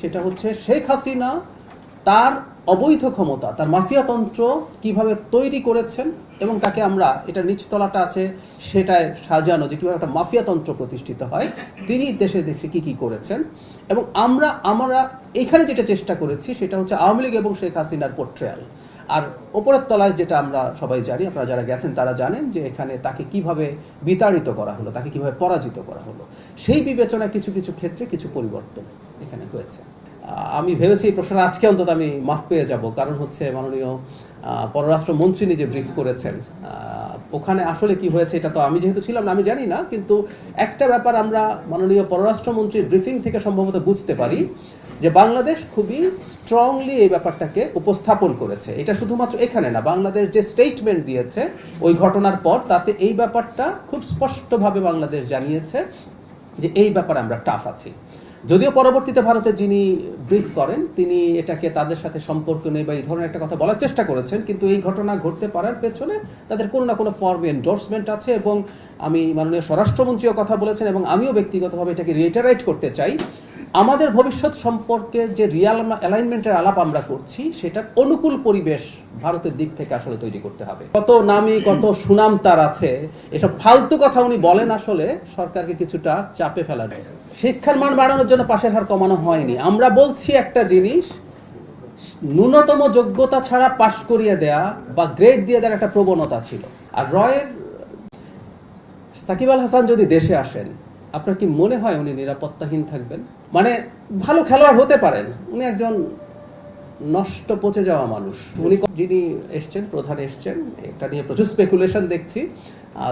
সেটা হচ্ছে শেখ হাসিনা তার অবৈধ ক্ষমতা, তার মাফিয়াতন্ত্র কিভাবে তৈরি করেছেন এবং তাকে আমরা এটা নিচতলাটা আছে সেটায় সাজানো যে কিভাবে একটা মাফিয়াতন্ত্র প্রতিষ্ঠিত হয়, তিনি দেশে দেশে কি করেছেন। এবং আমরা এখানে যেটা চেষ্টা করেছি সেটা হচ্ছে আওয়ামী লীগ এবং শেখ হাসিনার পোর্ট্রেয়াল। আর ওপরের তলায় যেটা আমরা সবাই জানি, আপনারা যারা গেছেন তারা জানেন যে এখানে তাকে কিভাবে বিতাড়িত করা হলো, তাকে কিভাবে পরাজিত করা হলো, সেই বিবেচনায় কিছু কিছু ক্ষেত্রে কিছু পরিবর্তন এখানে হয়েছে। আমি ভেবেছি এই প্রশ্নটা আজকে অন্তত আমি মাফ পেয়ে যাব, কারণ হচ্ছে মাননীয় পররাষ্ট্রমন্ত্রী নিজে ব্রিফ করেছেন। ওখানে আসলে কি হয়েছে এটা তো আমি যেহেতু ছিলাম না আমি জানি না, কিন্তু একটা ব্যাপার আমরা মাননীয় পররাষ্ট্রমন্ত্রীর ব্রিফিং থেকে সম্ভবত বুঝতে পারি যে বাংলাদেশ খুবই স্ট্রংলি এই ব্যাপারটাকে উপস্থাপন করেছে। এটা শুধুমাত্র এখানে না, বাংলাদেশ যে স্টেটমেন্ট দিয়েছে ওই ঘটনার পর তাতে এই ব্যাপারটা খুব স্পষ্টভাবে বাংলাদেশ জানিয়েছে যে এই ব্যাপারে আমরা টাফ আছি। যদিও পরবর্তীতে ভারতে যিনি ব্রিফ করেন তিনি এটাকে তাদের সাথে সম্পর্ক নেই বা এই ধরনের একটা কথা বলার চেষ্টা করেছেন, কিন্তু এই ঘটনা ঘটতে পারার পেছনে তাদের কোনো না কোনো ফর্মে এন্ডোর্সমেন্ট আছে। এবং আমি মাননীয় স্বরাষ্ট্রমন্ত্রীও কথা বলেছেন এবং আমিও ব্যক্তিগতভাবে এটাকে রিইটারেট করতে চাই, আমাদের ভবিষ্যৎ সম্পর্কে যে রিয়াল অ্যালাইনমেন্টের আলাপ আমরা করছি সেটার অনুকূল পরিবেশ ভারতের দিক থেকে আসলে তৈরি করতে হবে। কত নামী কত সুনাম তার আছে, এসব ফালতু কথা উনি বলেন আসলে সরকারকে কিছুটা চাপে ফেলা যায়। শিক্ষার মান বাড়ানোর জন্য পাশের হার কমানো হয়নি। আমরা বলছি একটা জিনিস, ন্যূনতম যোগ্যতা ছাড়া পাশ করিয়ে দেয়া বা গ্রেড দিয়ে দেওয়ার একটা প্রবণতা ছিল। আর রয়ের সাকিব আল হাসান যদি দেশে আসেন, আপনার কি মনে হয় উনি নিরাপত্তাহীন থাকবেন? মানে ভালো খেলোয়াড় হতে পারেন, উনি একজন নষ্ট পচে যাওয়া মানুষ। উনি যিনি এসছেন, প্রধান এসছেন, এটা নিয়ে প্রচুর স্পেকুলেশন দেখছি।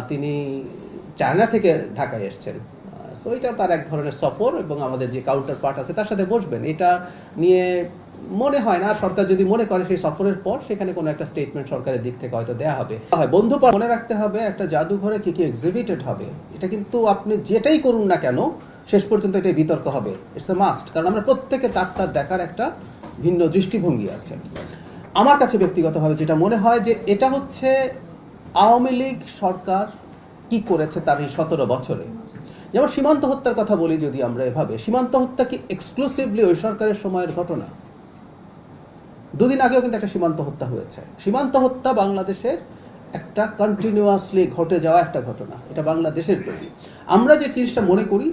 তিনি চায়না থেকে ঢাকায় এসছেন, সো এটা তার এক ধরনের সফর এবং আমাদের যে কাউন্টার পার্ট আছে তার সাথে বসবেন। এটা নিয়ে মনে হয় না সরকার যদি মনে করে সেই সফরের পর সেখানে কোনো একটা স্টেটমেন্ট সরকারের দিক থেকে হয়তো দেওয়া হবে। বন্ধু মনে রাখতে হবে একটা জাদুঘরে কি কি এক্সিবিটেড হবে, এটা কিন্তু আপনি যেটাই করুন না কেন শেষ পর্যন্ত এটাই বিতর্ক হবে। ইটস এ মাস্ট, কারণ আমরা প্রত্যেকে তার দেখার একটা ভিন্ন দৃষ্টিভঙ্গি আছে। আমার কাছে ব্যক্তিগতভাবে যেটা মনে হয় যে এটা হচ্ছে আওয়ামী লীগ সরকার কি করেছে তার এই 17 বছরে। যেমন সীমান্ত হত্যার কথা বলি, যদি আমরা এভাবে, সীমান্ত হত্যা কি এক্সক্লুসিভলি ওই সরকারের সময়ের ঘটনা? দুদিন আগেও কিন্তু একটা সীমান্ত হত্যা হয়েছে। সীমান্ত হত্যা বাংলাদেশের একটা কন্টিনিউয়াসলি ঘটে যাওয়া একটা ঘটনা, এটা বাংলাদেশের প্রতি আমরা যে জিনিসটা মনে করি